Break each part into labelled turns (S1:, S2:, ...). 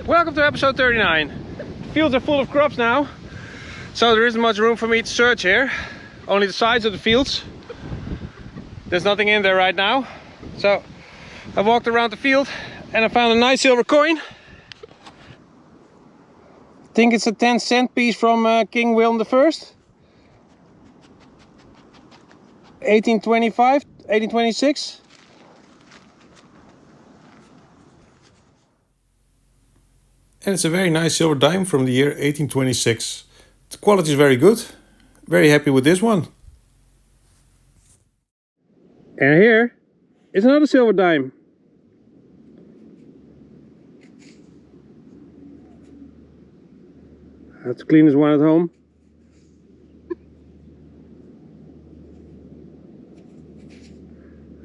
S1: Welcome to episode 39. Fields are full of crops now, so there isn't much room for me to search here. Only the sides of the fields. There's nothing in there right now. So I walked around the field and I found a nice silver coin. I think it's a 10-cent piece from King William I. 1825, 1826.
S2: And it's a very nice silver dime from the year 1826. The quality is very good. Very happy with this one.
S1: And here is another silver dime. I have to clean this one at home.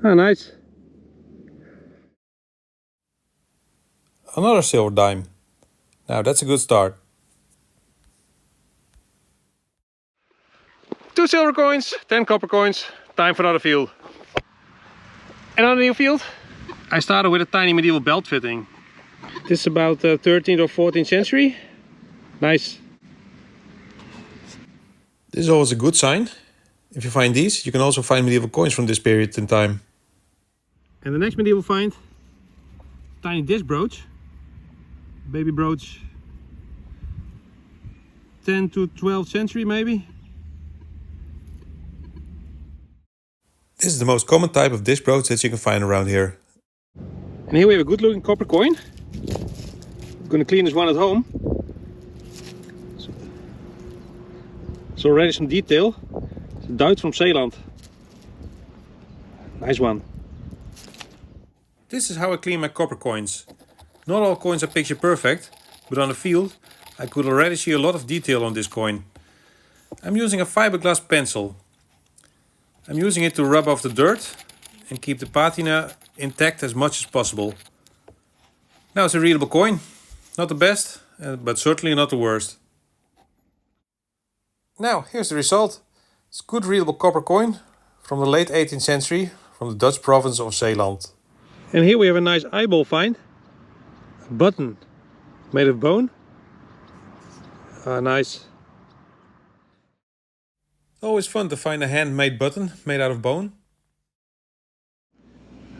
S1: Oh, nice.
S2: Another silver dime. Now that's a good start.
S1: 2 silver coins, 10 copper coins, time for another field. And on the new field, I started with a tiny medieval belt fitting. This is about 13th or 14th century. Nice.
S2: This is always a good sign. If you find these, you can also find medieval coins from this period in time.
S1: And the next medieval find, tiny disc brooch. Baby brooch, 10th to 12th century maybe.
S2: This is the most common type of disc brooch that you can find around here.
S1: And here we have a good looking copper coin. I'm gonna clean this one at home. It's already some detail. It's a Duits from Zeeland. Nice one.
S2: This is how I clean my copper coins. Not all coins are picture perfect, but on the field I could already see a lot of detail on this coin. I'm using a fiberglass pencil. I'm using it to rub off the dirt and keep the patina intact as much as possible. Now it's a readable coin. Not the best, but certainly not the worst. Now here's the result. It's a good readable copper coin from the late 18th century from the Dutch province of Zeeland.
S1: And here we have a nice eyeball find. A button made of bone. Nice.
S2: Always fun to find a handmade button made out of bone.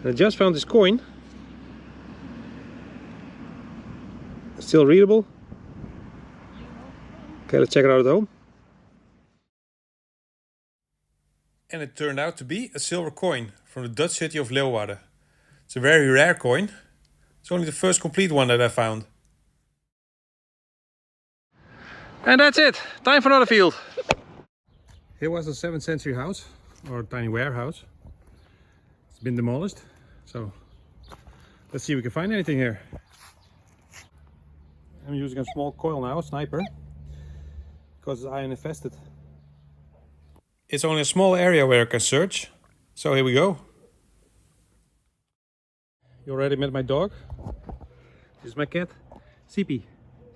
S1: I just found this coin. Still readable. Okay, let's check it out at home.
S2: And it turned out to be a silver coin from the Dutch city of Leeuwarden. It's a very rare coin. It's only the first complete one that I found.
S1: And that's it. Time for another field. Here was a 7th century house, or a tiny warehouse. It's been demolished. So let's see if we can find anything here. I'm using a small coil now, a sniper, because it's iron infested.
S2: It's only a small area where I can search. So here we go.
S1: You already met my dog. This is my cat, Sipi.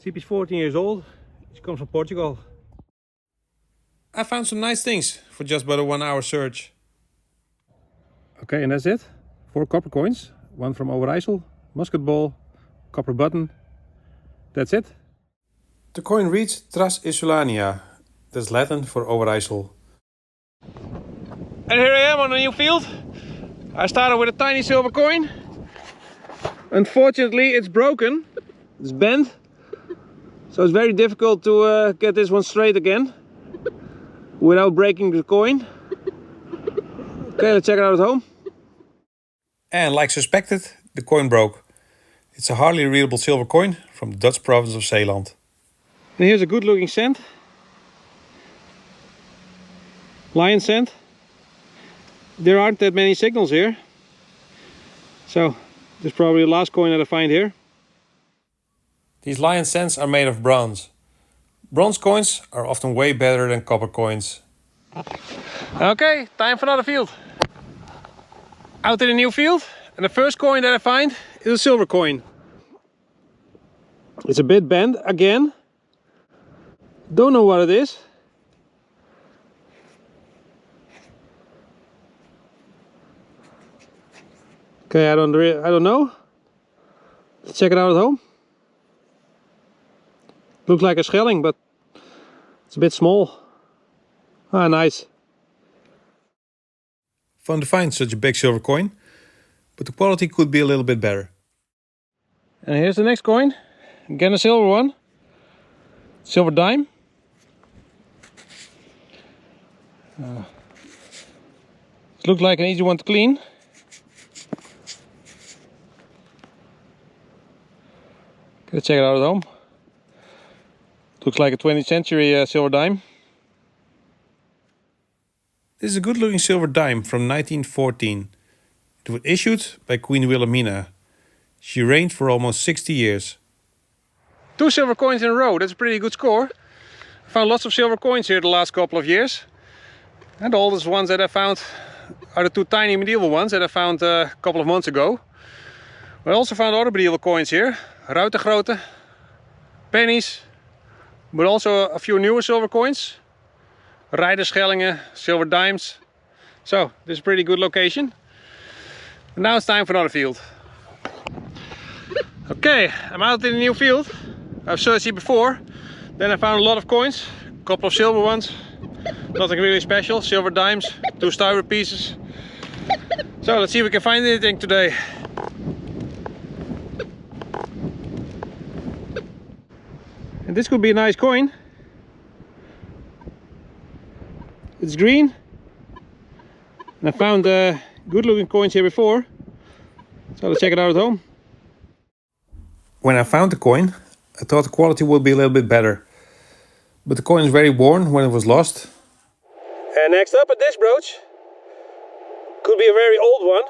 S1: Sipi's 14 years old. She comes from Portugal.
S2: I found some nice things for just about a 1-hour search.
S1: Okay, and that's it. 4 copper coins. One from Overijssel, musket ball, copper button. That's it.
S2: The coin reads Tras Isolania. That's Latin for Overijssel.
S1: And here I am on a new field. I started with a tiny silver coin. Unfortunately, it's broken. It's bent. So it's very difficult to get this one straight again without breaking the coin. Okay, let's check it out at home.
S2: And like suspected, the coin broke. It's a hardly readable silver coin from the Dutch province of Zeeland.
S1: And here's a good looking cent. Lion cent. There aren't that many signals here. So this is probably the last coin that I find here.
S2: These lion cents are made of bronze. Bronze coins are often way better than copper coins.
S1: Okay, time for another field. Out in a new field, and the first coin that I find is a silver coin. It's a bit bent again. Don't know what it is. Okay, I don't know. Let's check it out at home. Looks like a Schelling, but it's a bit small. Ah, nice.
S2: Fun to find such a big silver coin, but the quality could be a little bit better.
S1: And here's the next coin. Again a silver one. Silver dime. It looks like an easy one to clean. Gotta check it out at home. Looks like a 20th century silver dime.
S2: This is a good looking silver dime from 1914. It was issued by Queen Wilhelmina. She reigned for almost 60 years.
S1: 2 silver coins in a row, that's a pretty good score. I found lots of silver coins here the last couple of years. And the oldest ones that I found are the 2 tiny medieval ones that I found a couple of months ago. I also found other medieval coins here. Ruitengrote, pennies, but also a few newer silver coins. Rijderschellingen, silver dimes. So, this is a pretty good location. And now it's time for another field. Okay, I'm out in a new field. I've searched here before. Then I found a lot of coins, a couple of silver ones. Nothing really special, silver dimes, 2 styrofoam pieces. So let's see if we can find anything today. And this could be a nice coin. It's green. And I found good looking coins here before. So let's check it out at home.
S2: When I found the coin, I thought the quality would be a little bit better. But the coin is very worn when it was lost.
S1: And next up, a dish brooch. Could be a very old one.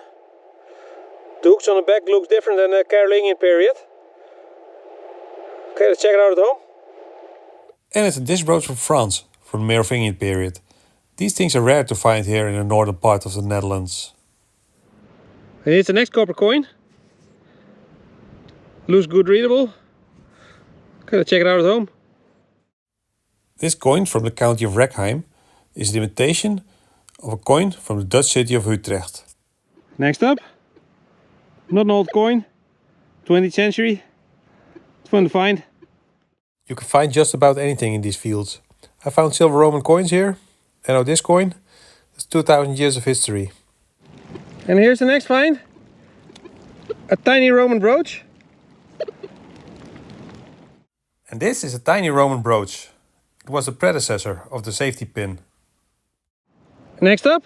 S1: The hooks on the back looks different than the Carolingian period. Okay, let's check it out at home.
S2: And it's a dish brooch from France, from the Merovingian period. These things are rare to find here in the northern part of the Netherlands.
S1: And here's the next copper coin. Looks good readable. Okay, let's check it out at home.
S2: This coin from the county of Reckheim is an imitation of a coin from the Dutch city of Utrecht.
S1: Next up, not an old coin, 20th century. It's fun to find.
S2: You can find just about anything in these fields. I found silver Roman coins here, and now this coin has 2000 years of history.
S1: And here's the next find. A tiny Roman brooch.
S2: And this is a tiny Roman brooch. It was the predecessor of the safety pin.
S1: Next up,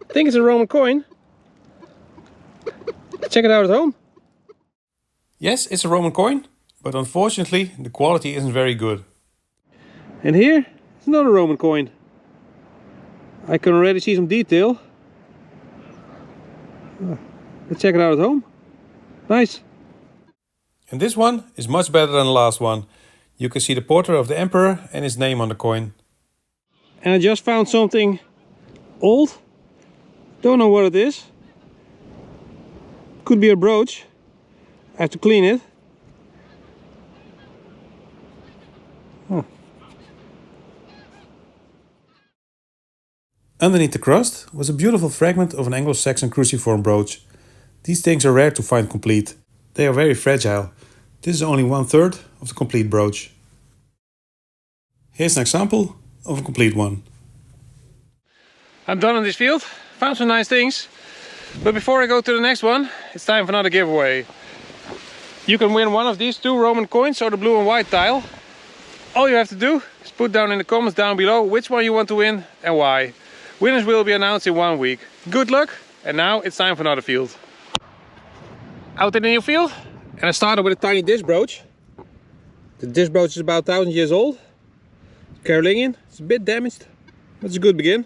S1: I think it's a Roman coin. Let's check it out at home.
S2: Yes, it's a Roman coin, but unfortunately the quality isn't very good.
S1: And here is another Roman coin. I can already see some detail. Let's check it out at home. Nice.
S2: And this one is much better than the last one. You can see the portrait of the emperor and his name on the coin.
S1: And I just found something old. Don't know what it is. Could be a brooch. I have to clean it. Oh.
S2: Underneath the crust was a beautiful fragment of an Anglo-Saxon cruciform brooch. These things are rare to find complete. They are very fragile. This is only 1/3 of the complete brooch. Here's an example of a complete one.
S1: I'm done on this field. Found some nice things. But before I go to the next one, it's time for another giveaway. You can win one of these 2 Roman coins or the blue and white tile. All you have to do is put down in the comments down below which one you want to win and why. Winners will be announced in 1 week. Good luck, and now it's time for another field. Out in a new field, and I started with a tiny dish brooch. The dish brooch is about 1000 years old. Carolingian, it's a bit damaged, but it's a good begin.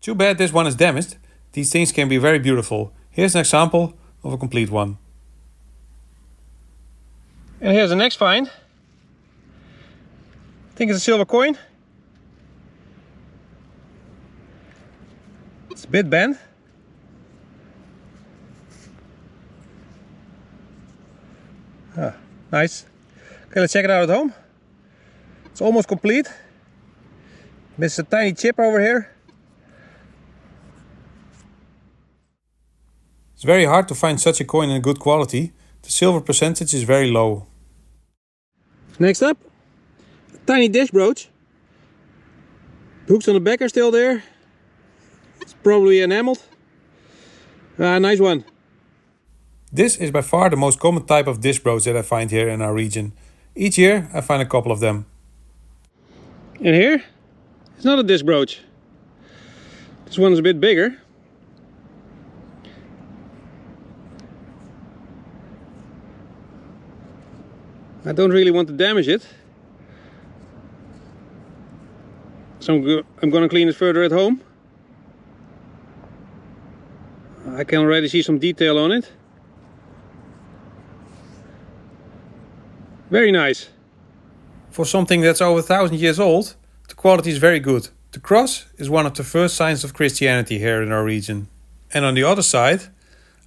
S2: Too bad this one is damaged. These things can be very beautiful. Here's an example of a complete one.
S1: And here's the next find. I think it's a silver coin. It's a bit bent. Ah, nice. Okay, let's check it out at home. It's almost complete. There's a tiny chip over here.
S2: It's very hard to find such a coin in good quality. The silver percentage is very low.
S1: Next up, a tiny dish brooch. Hooks on the back are still there. It's probably enameled. Nice one.
S2: This is by far the most common type of dish brooch that I find here in our region. Each year I find a couple of them.
S1: And here, it's not a disc brooch. This one is a bit bigger. I don't really want to damage it. So I'm gonna clean it further at home. I can already see some detail on it. Very nice.
S2: For something that's over 1,000 years old, the quality is very good. The cross is one of the first signs of Christianity here in our region. And on the other side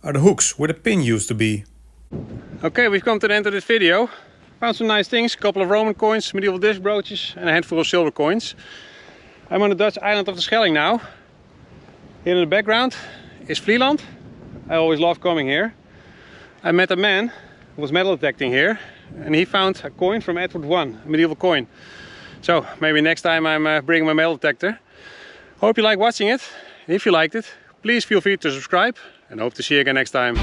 S2: are the hooks where the pin used to be.
S1: Okay, we've come to the end of this video. Found some nice things, a couple of Roman coins, medieval disc brooches and a handful of silver coins. I'm on the Dutch island of the Schelling now. Here in the background is Vlieland. I always love coming here. I met a man who was metal detecting here and he found a coin from Edward I, a medieval coin. So maybe next time I'm bringing my metal detector. Hope you like watching it. If you liked it, please feel free to subscribe and hope to see you again next time.